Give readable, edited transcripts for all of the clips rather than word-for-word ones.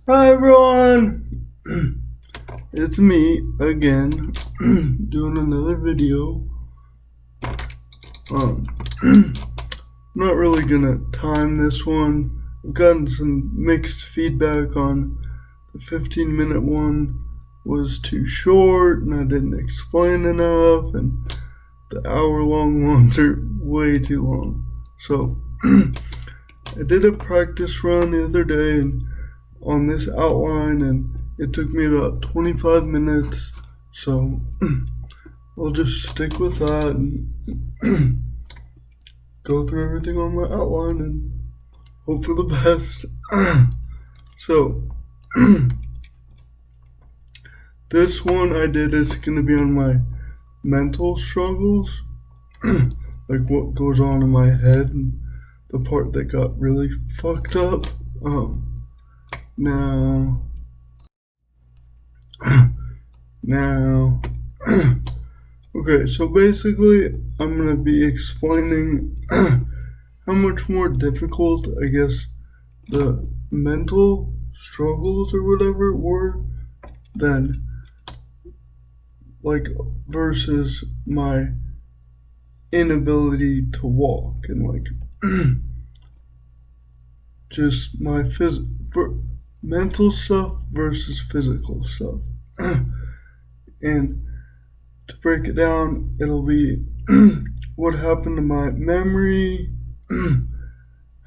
Hi everyone! It's me again, doing another video. Um, not really gonna time this one. I've gotten some mixed feedback on the 15-minute one was too short and I didn't explain enough, and the hour-long ones are way too long. So, I did a practice run the other day and on this outline, and it took me about 25 minutes, so I'll just stick with that and go through everything on my outline and hope for the best. So this one I did is going to be on my mental struggles, like what goes on in my head and the part that got really fucked up. Now now okay, so basically, I'm gonna be explaining how much more difficult, I guess, the mental struggles or whatever were than, like, versus my inability to walk and, like, just my mental stuff versus physical stuff. And to break it down, it'll be what happened to my memory,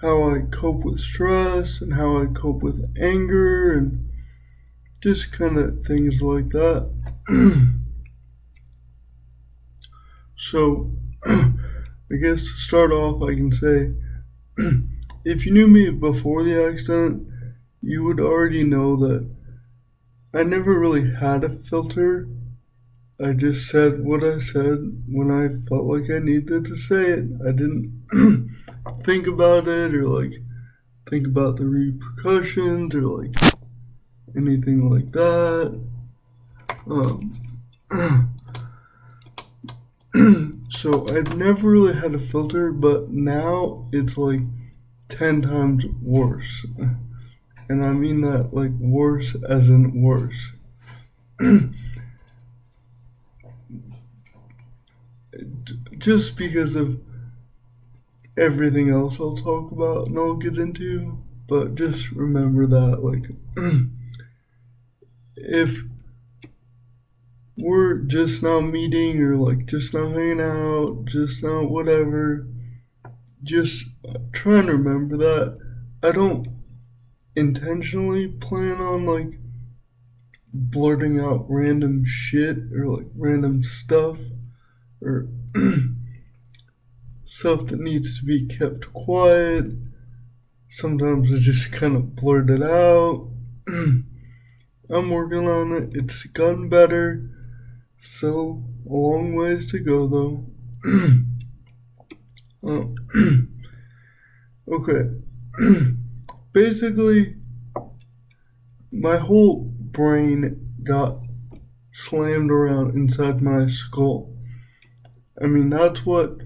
how I cope with stress, and how I cope with anger, and just kind of things like that. So, I guess to start off, I can say if you knew me before the accident, you would already know that I never really had a filter. I just said what I said when I felt like I needed to say it. I didn't think about it or like think about the repercussions or like anything like that. Um, so I've never really had a filter, but now it's like 10 times worse. And I mean that like worse as in worse. Just because of everything else I'll talk about and I'll get into. But just remember that, like, if we're just now meeting or like just now hanging out, just now whatever, just try and remember that. I don't intentionally plan on like blurting out random shit or like random stuff or stuff that needs to be kept quiet. Sometimes I just kind of blurt it out. I'm working on it. It's gotten better. Still a long ways to go though. Oh, okay. Basically, my whole brain got slammed around inside my skull. I mean, that's what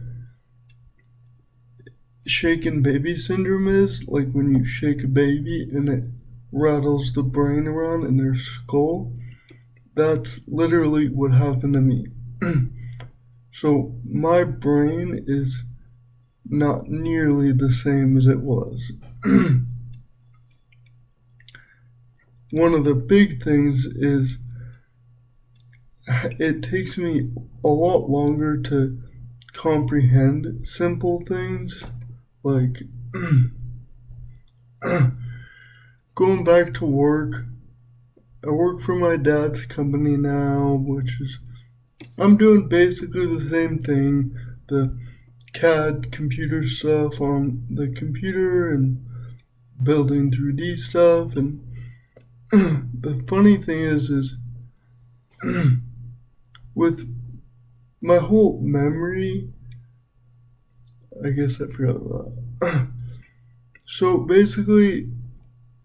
shaken baby syndrome is. Like when you shake a baby and it rattles the brain around in their skull. That's literally what happened to me. So my brain is not nearly the same as it was. One of the big things is it takes me a lot longer to comprehend simple things like going back to work. I work for my dad's company now, which is I'm doing basically the same thing. The CAD computer stuff on the computer and building 3D stuff. And the funny thing is with my whole memory, I guess I forgot about that. So basically,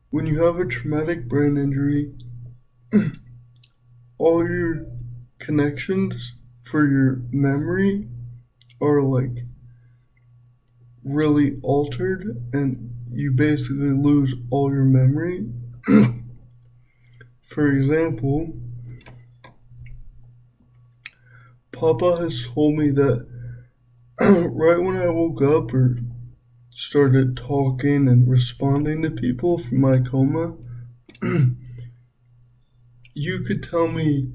when you have a traumatic brain injury, all your connections for your memory are like really altered and you basically lose all your memory. For example, Papa has told me that right when I woke up or started talking and responding to people from my coma, you could tell me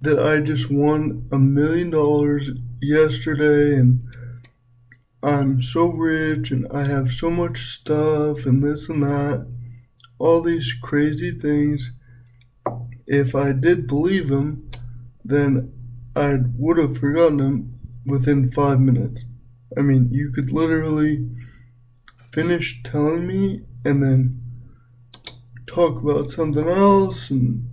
that I just won $1 million yesterday and I'm so rich and I have so much stuff and this and that, all these crazy things. If I did believe him, then I would have forgotten him within 5 minutes. I mean, you could literally finish telling me and then talk about something else and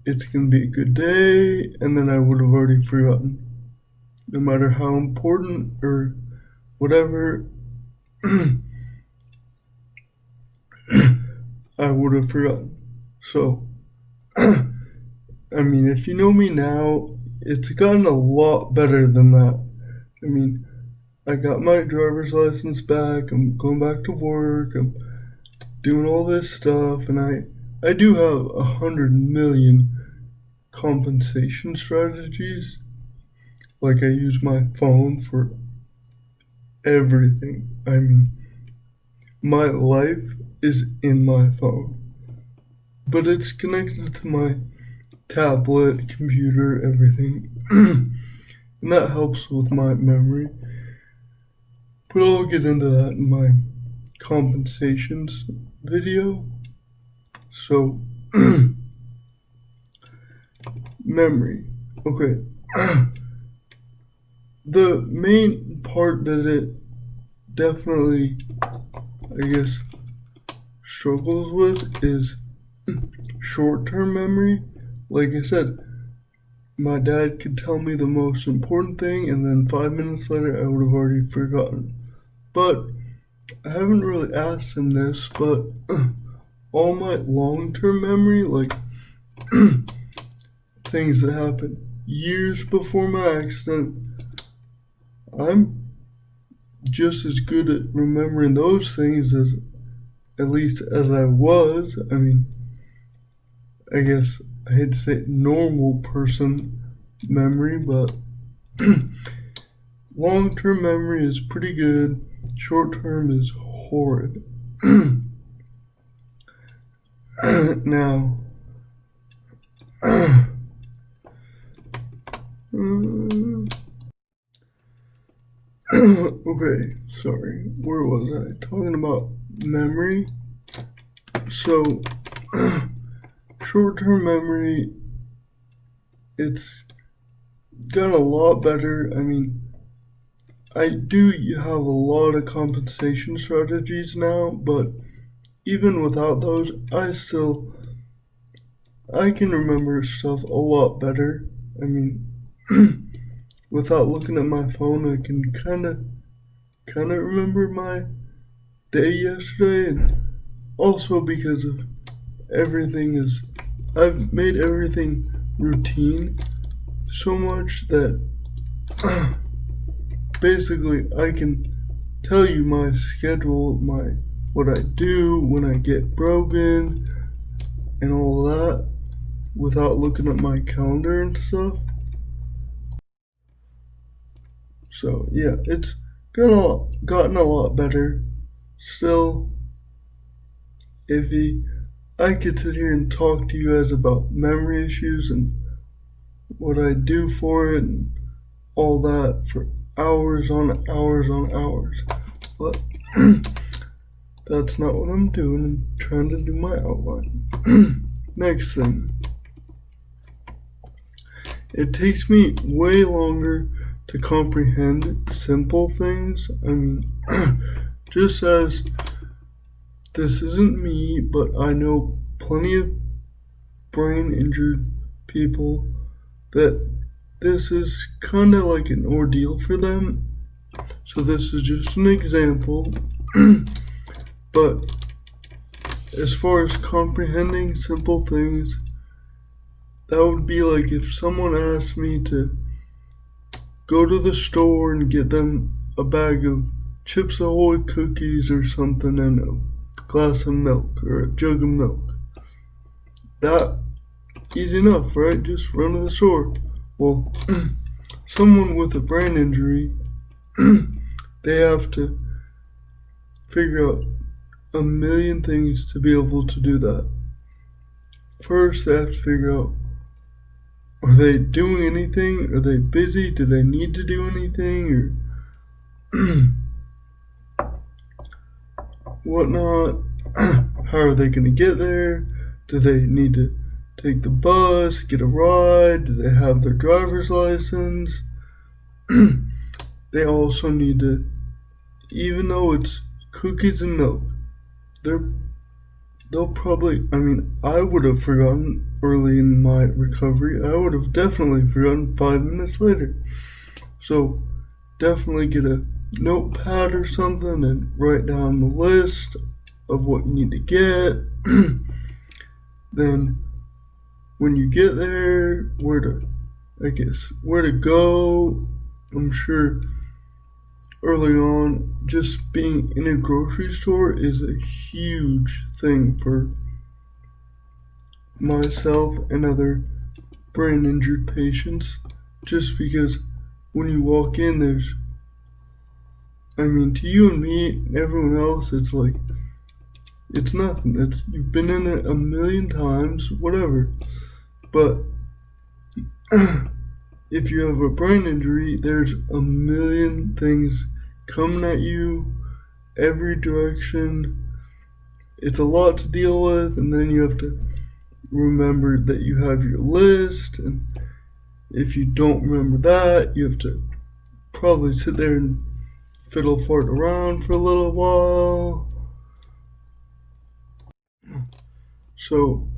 it's gonna be a good day, and then I would have already forgotten. No matter how important or whatever, I would have forgotten. So, I mean, if you know me now, it's gotten a lot better than that. I mean, I got my driver's license back, I'm going back to work, I'm doing all this stuff, and I do have 100 million compensation strategies. Like I use my phone for everything. I mean, my life is in my phone, but it's connected to my tablet, computer, everything. And that helps with my memory. But I'll get into that in my compensations video. So, memory. Okay. The main part that it definitely, I guess, struggles with is short-term memory. Like I said, my dad could tell me the most important thing and then 5 minutes later I would have already forgotten. But I haven't really asked him this, but all my long-term memory, like things that happened years before my accident, I'm just as good at remembering those things as, at least as I was. I mean, I guess I hate to say normal person memory, but long-term memory is pretty good. Short-term is horrid. Now, okay, sorry, where was I? Talking about memory. So, short-term memory, it's gotten a lot better. I mean, I do have a lot of compensation strategies now, but even without those, I can remember stuff a lot better. I mean, without looking at my phone, I can kind of remember my day yesterday, and also because of I've made everything routine so much that basically I can tell you my schedule, what I do when I get broken and all that without looking at my calendar and stuff. So yeah, it's gotten a lot better. Still iffy. I could sit here and talk to you guys about memory issues and what I do for it and all that for hours on hours on hours. But that's not what I'm doing. I'm trying to do my outline. Next thing. It takes me way longer to comprehend simple things. I mean, just as this isn't me, but I know plenty of brain injured people that this is kind of like an ordeal for them. So this is just an example. But as far as comprehending simple things, that would be like if someone asked me to go to the store and get them a bag of Chips Ahoy cookies or something and a glass of milk or a jug of milk. that easy enough, right? Just run to the store. Well, someone with a brain injury, they have to figure out a million things to be able to do that. First, they have to figure out, are they doing anything? Are they busy? Do they need to do anything or whatnot? How are they going to get there? Do they need to take the bus, get a ride? Do they have their driver's license? They also need to, even though it's cookies and milk, they'll probably, I would have forgotten early in my recovery. I would have definitely forgotten 5 minutes later. So definitely get a notepad or something and write down the list of what you need to get. Then when you get there, where to go. I'm sure early on, just being in a grocery store is a huge thing for myself and other brain injured patients, just because when you walk in, to you and me and everyone else, it's like, it's nothing. You've been in it a million times, whatever. But if you have a brain injury, there's a million things coming at you, every direction. It's a lot to deal with, and then you have to remember that you have your list, and if you don't remember that, you have to probably sit there and fiddle fart around for a little while. So,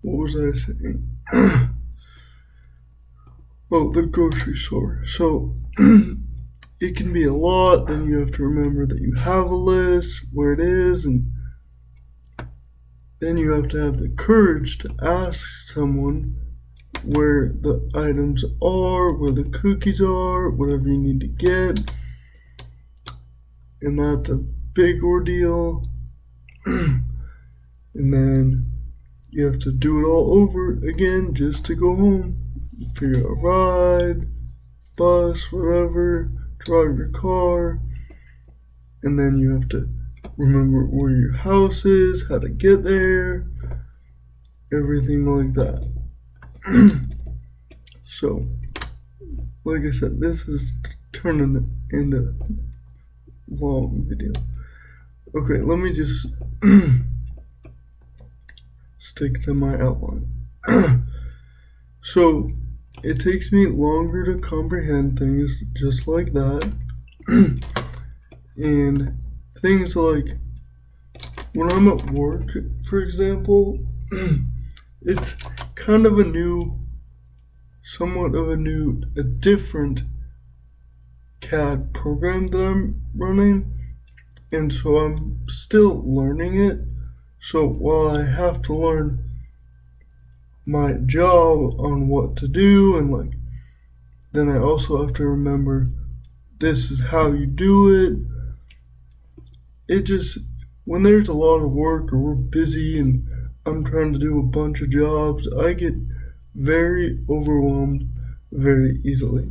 what was I saying? Oh, the grocery store. So, it can be a lot. Then you have to remember that you have a list, where it is, and then you have to have the courage to ask someone where the items are, where the cookies are, whatever you need to get. And that's a big ordeal. And then you have to do it all over again just to go home. Figure out a ride, bus, whatever, drive your car. And then you have to remember where your house is, how to get there, everything like that. So, like I said, this is turning into a long video. Okay, let me just stick to my outline. So, it takes me longer to comprehend things just like that. And things like when I'm at work, for example, it's kind of a different CAD program that I'm running. And so I'm still learning it. So while I have to learn my job on what to do, and then I also have to remember this is how you do it. It just, when there's a lot of work or we're busy and I'm trying to do a bunch of jobs, I get very overwhelmed very easily.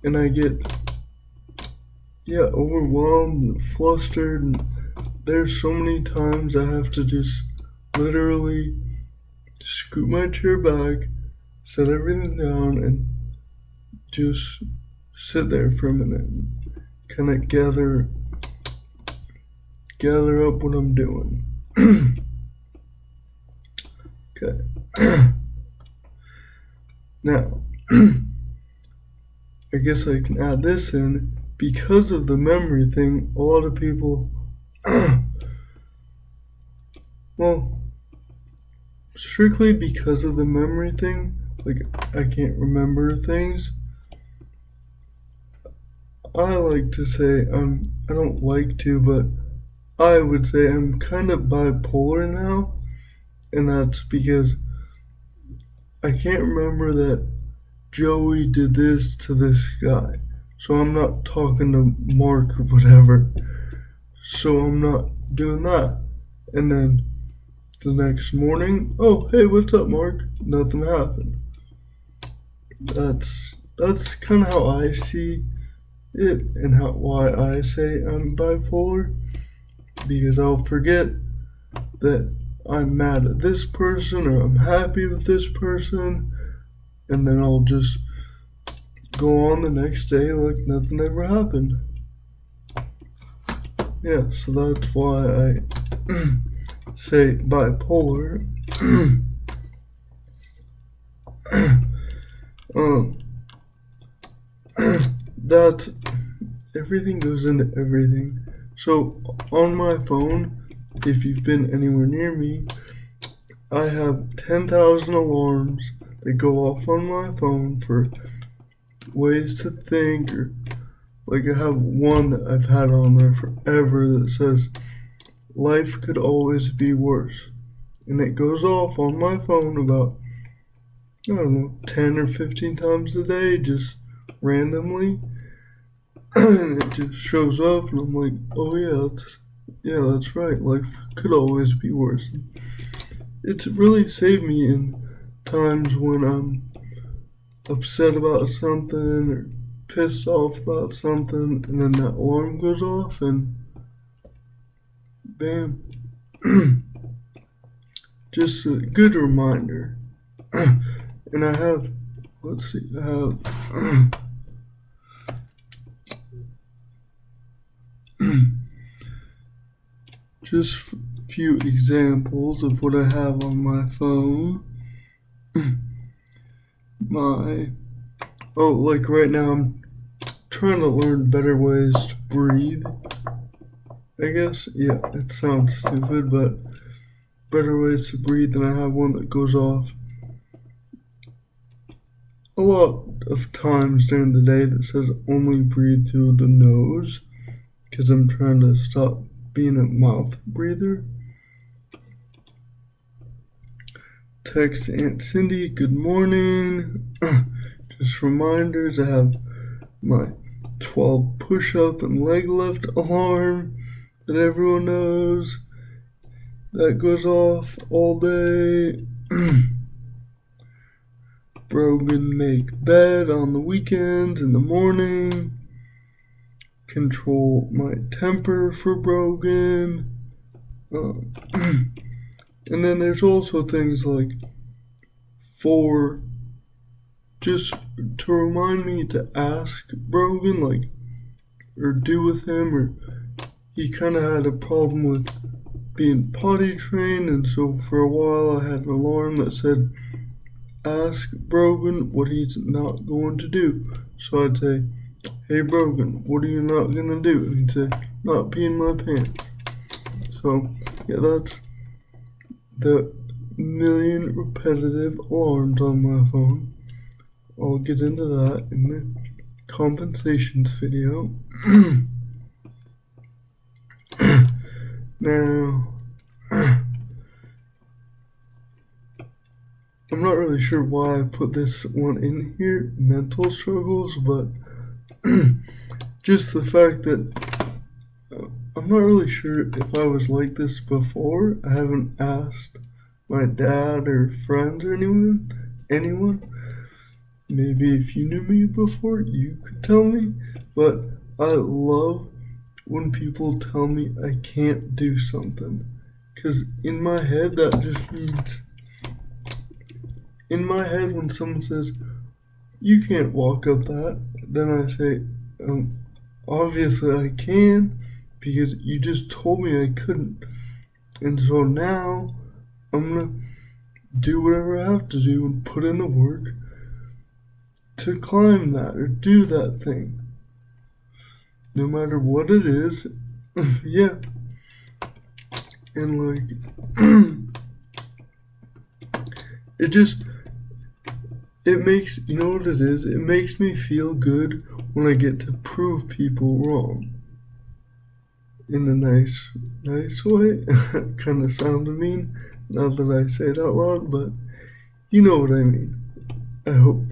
And I get, overwhelmed and flustered, and there's so many times I have to just literally scoot my chair back, set everything down, and just sit there for a minute and kind of gather up what I'm doing. Okay. Now, I guess I can add this in. Because of the memory thing, a lot of people, well, strictly because of the memory thing, I can't remember things. I like to say, I don't like to, but I would say I'm kind of bipolar now, and that's because I can't remember that Joey did this to this guy. So I'm not talking to Mark or whatever. So I'm not doing that. And then The next morning, oh hey, what's up, Mark? Nothing happened. That's kind of how I see it, and why I say I'm bipolar, because I'll forget that I'm mad at this person or I'm happy with this person, and then I'll just go on the next day like nothing ever happened. Yeah, so that's why I say bipolar. That everything goes into everything. So on my phone, if you've been anywhere near me, I have 10,000 alarms that go off on my phone for ways to think, or like I have one that I've had on there forever that says life could always be worse, and it goes off on my phone about, I don't know, 10 or 15 times a day, just randomly. And it just shows up, and I'm like, oh yeah, that's right, life could always be worse. It's really saved me in times when I'm upset about something or pissed off about something, and then that alarm goes off, and bam. Just a good reminder. And I have, I have just a few examples of what I have on my phone. Like right now I'm trying to learn better ways to breathe. I guess, yeah, it sounds stupid, but better ways to breathe, and I have one that goes off a lot of times during the day that says only breathe through the nose, because I'm trying to stop being a mouth breather. Text Aunt Cindy, good morning. Just reminders, I have my 12 push-up and leg lift alarm that everyone knows. That goes off all day. Brogan make bed on the weekends in the morning. Control my temper for Brogan. And then there's also things like for just to remind me to ask Brogan, like, or do with him, or he kind of had a problem with being potty trained, and so for a while I had an alarm that said ask Brogan what he's not going to do. So I'd say, hey Brogan, what are you not gonna do? And he'd say, not pee in my pants. So yeah, that's the million repetitive alarms on my phone. I'll get into that in the compensations video. Now, I'm not really sure why I put this one in here, mental struggles, but just the fact that I'm not really sure if I was like this before. I haven't asked my dad or friends or anyone. Maybe if you knew me before, you could tell me. But I love when people tell me I can't do something. Because in my head, that just means... In my head, when someone says, you can't walk up that, then I say, obviously I can, because you just told me I couldn't. And so now, I'm gonna do whatever I have to do and put in the work to climb that or do that thing. No matter what it is, yeah. And like, it makes, you know what it is? It makes me feel good when I get to prove people wrong. In a nice way. Kind of sounds mean, now that I say it out loud, but you know what I mean. I hope.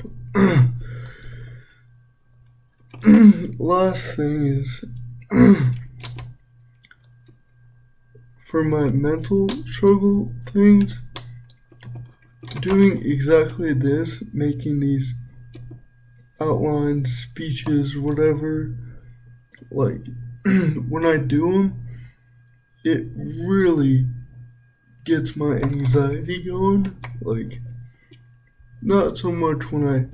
Last thing is, for my mental struggle things, doing exactly this, making these outlines, speeches, whatever, like when I do them, it really gets my anxiety going. Like, not so much when I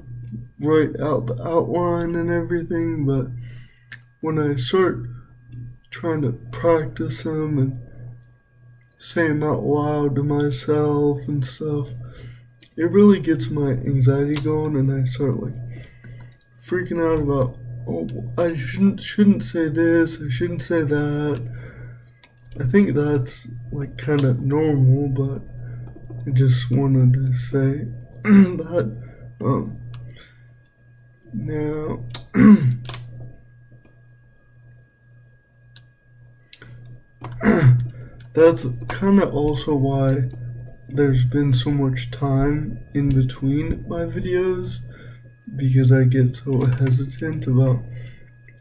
write out the outline and everything, but when I start trying to practice them and say them out loud to myself and stuff, it really gets my anxiety going, and I start like freaking out about, oh, I shouldn't say this, I shouldn't say that. I think that's like kind of normal, but I just wanted to say that. Now, that's kind of also why there's been so much time in between my videos, because I get so hesitant about,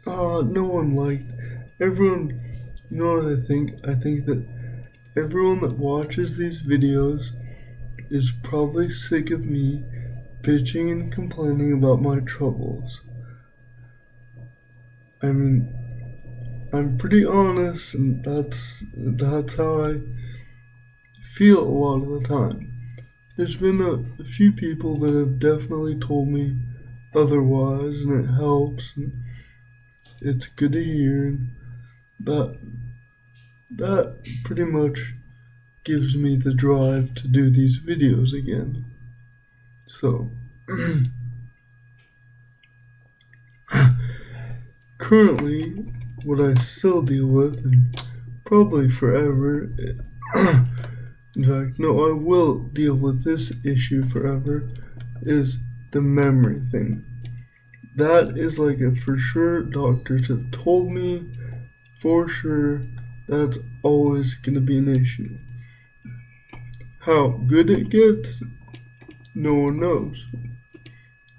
no one liked, everyone, you know what I think? I think that everyone that watches these videos is probably sick of me bitching and complaining about my troubles. I mean, I'm pretty honest, and that's how I feel a lot of the time. There's been a few people that have definitely told me otherwise, and it helps, and it's good to hear, and that pretty much gives me the drive to do these videos again. So, currently, what I still deal with, and probably forever, in fact, no, I will deal with this issue forever, is the memory thing. That is like a for sure, doctors have told me for sure that's always going to be an issue. How good it gets, no one knows.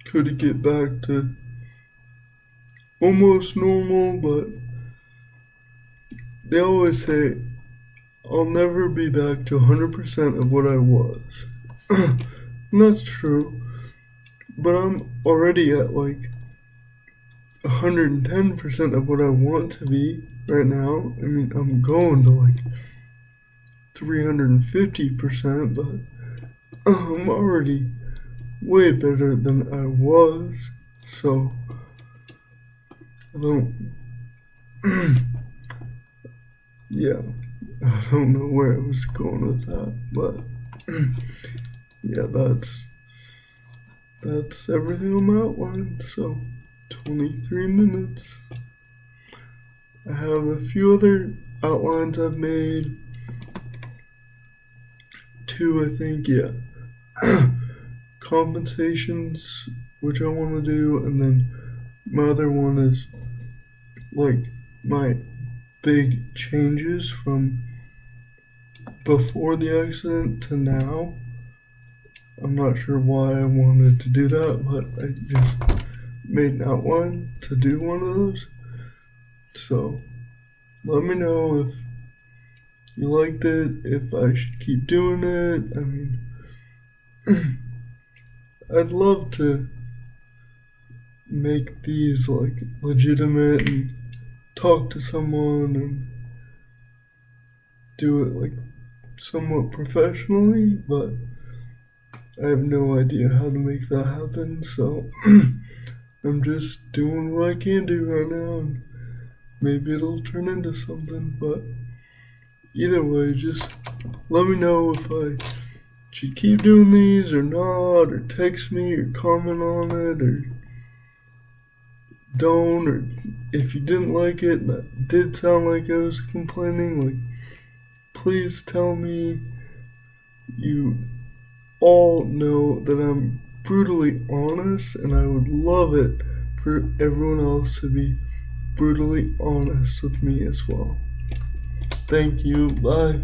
Could it get back to almost normal, but they always say I'll never be back to 100% of what I was. And that's true, but I'm already at like 110% of what I want to be right now. I mean, I'm going to like 350%, but I'm already way better than I was, so I don't, yeah, I don't know where I was going with that, but yeah, that's everything on my outline. So 23 minutes. I have a few other outlines I've made. 2, I think, yeah. Compensations, which I want to do, and then my other one is like my big changes from before the accident to now. I'm not sure why I wanted to do that, but I just made an outline to do one of those. So let me know if you liked it, if I should keep doing it. I mean, I'd love to make these like legitimate and talk to someone and do it like somewhat professionally, but I have no idea how to make that happen, so I'm just doing what I can do right now, and maybe it'll turn into something. But either way, just let me know if I should keep doing these or not, or text me or comment on it, or don't, or if you didn't like it and it did sound like I was complaining, like, please tell me. You all know that I'm brutally honest, and I would love it for everyone else to be brutally honest with me as well. Thank you. Bye.